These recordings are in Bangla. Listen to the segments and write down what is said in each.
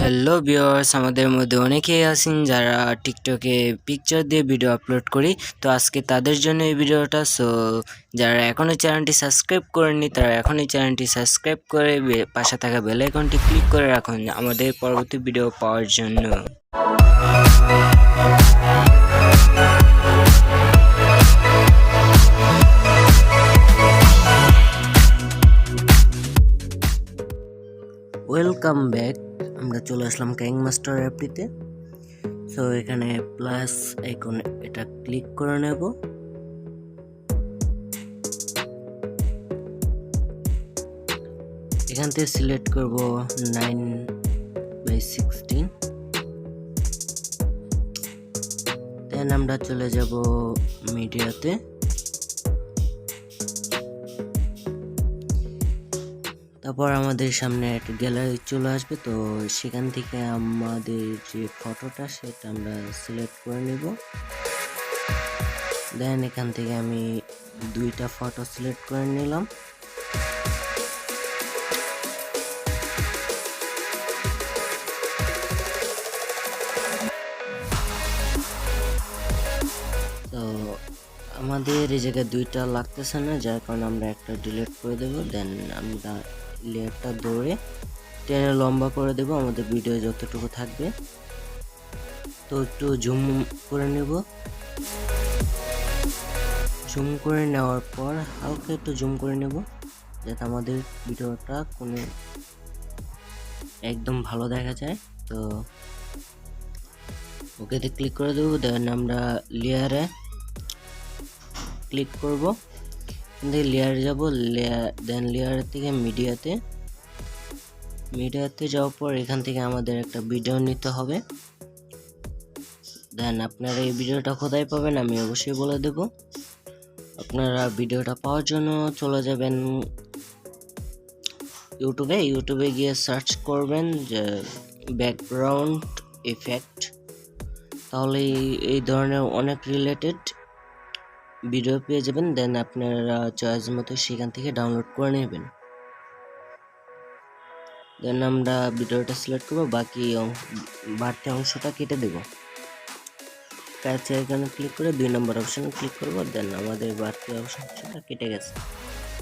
হ্যালো ভিউয়ার্স, আমাদের মধ্যে অনেকেই আছেন যারা টিকটকে পিকচার দিয়ে ভিডিও আপলোড করি। তো আজকে তাদের জন্য এই ভিডিওটা। সো যারা এখনও চ্যানেলটি সাবস্ক্রাইব করেননি তারা এখনই চ্যানেলটি সাবস্ক্রাইব করে পাশে থাকা বেল আইকনটি ক্লিক করে রাখুন আমাদের পরবর্তী ভিডিও পাওয়ার জন্য। Welcome back. আমরা চলে আসলাম ক্যাং মাস্টার অ্যাপটিতে। সো এখানে প্লাস আইকন এটা ক্লিক করে নেব। এখান থেকে সিলেক্ট করব 9/16। দেন আমরা চলে যাব মিডিয়াতে। তারপর আমাদের সামনে একটা গ্যালারি চলে আসবে। তো সেখান থেকে আমাদের যে ফটোটা সেটা আমরা সিলেক্ট করে নেব। দেন এখান থেকে আমি দুইটা ফটো সিলেক্ট করে নিলাম। তো আমাদের এই জায়গায় দুইটা লাগতেছে না, যার কারণে আমরা একটা ডিলিট করে দেব। দেন আমরা লেয়ারটা ধরে টেনে লম্বা করে দেব আমাদের ভিডিও যতটুকু থাকবে। তো একটু জুম করে নেব। জুম করে নেওয়ার পর হালকা একটু জুম করে নেব যাতে আমাদের ভিডিওটা কোনো একদম ভালো দেখা যায়। তো ওকেতে ক্লিক করে দেব। দেন আমরা লেয়ারে ক্লিক করব, লেয়ারে যাব, দেন লেয়ার থেকে মিডিয়াতে যাওয়ার পর এখান থেকে আমাদের একটা ভিডিও নিতে হবে। দেন আপনারা এই ভিডিওটা কোথায় পাবেন আমি অবশ্যই বলে দেব। আপনারা ভিডিওটা পাওয়ার জন্য চলে যাবেন ইউটিউবে গিয়ে সার্চ করবেন যে ব্যাকগ্রাউন্ড ইফেক্ট। তাহলে এই ধরনের অনেক রিলেটেড ভিডিও পেয়ে যাবেন। দেন আপনারা চয়েস মতো সেখান থেকে ডাউনলোড করে নেবেন। দেন আমরা ভিডিওটা সিলেক্ট করব, বাড়তি অংশটা কেটে দেব। কাছে এখানে ক্লিক করে 2 নম্বর অপশনে ক্লিক করব। দেন আমাদের বাড়তি অংশটা কেটে গেছে।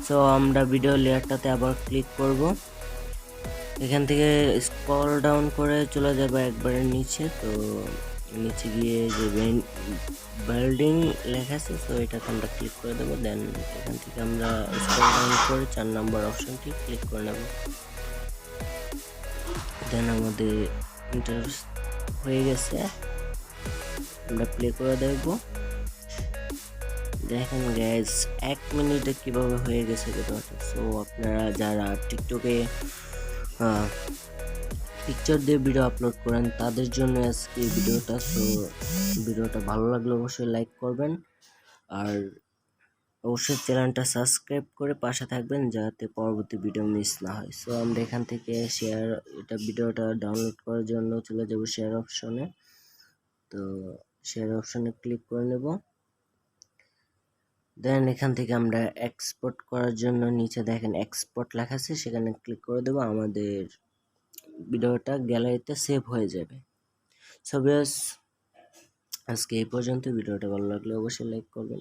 সো আমরা ভিডিও লেয়ারটাতে আবার ক্লিক করব। এখান থেকে স্ক্রল ডাউন করে চলে যাব একবারে নিচে। তো নিচে গিয়ে যে বিল্ডিং লেখা আছে তো এটাতে আমরা ক্লিক করে দেবো। দেন এখান থেকে আমরা স্ক্রল ডাউন করে 4 নম্বর অপশনটি ক্লিক করে নেব। দেন আমাদের ইন্টারফেস হয়ে গেছে, আমরা প্লে করে দেখব। দেখেন গাইস 1 মিনিটে কিভাবে হয়ে গেছে ভিডিওটা। সো আপনারা যারা টিকটকে পিকচার দিয়ে ভিডিও আপলোড করেন তাদের জন্য আজকে ভিডিওটা। সো ভিডিওটা ভালো লাগলে অবশ্যই লাইক করবেন আর অবশ্যই চ্যানেলটা সাবস্ক্রাইব করে পাশে থাকবেন যাতে পরবর্তী ভিডিও মিস না হয়। সো আমরা এখান থেকে ভিডিওটা ডাউনলোড করার জন্য চলে যাব শেয়ার অপশনে। তো শেয়ার অপশনে ক্লিক করে নেব। দেন এখান থেকে আমরা এক্সপোর্ট করার জন্য নিচে দেখেন এক্সপোর্ট লেখা আছে, সেখানে ক্লিক করে দেব। আমাদের ভিডিওটা গ্যালারিতে সেভ হয়ে যাবে। সো আজকে এই পর্যন্ত। ভিডিওটা ভালো লাগলে অবশ্যই লাইক করবেন।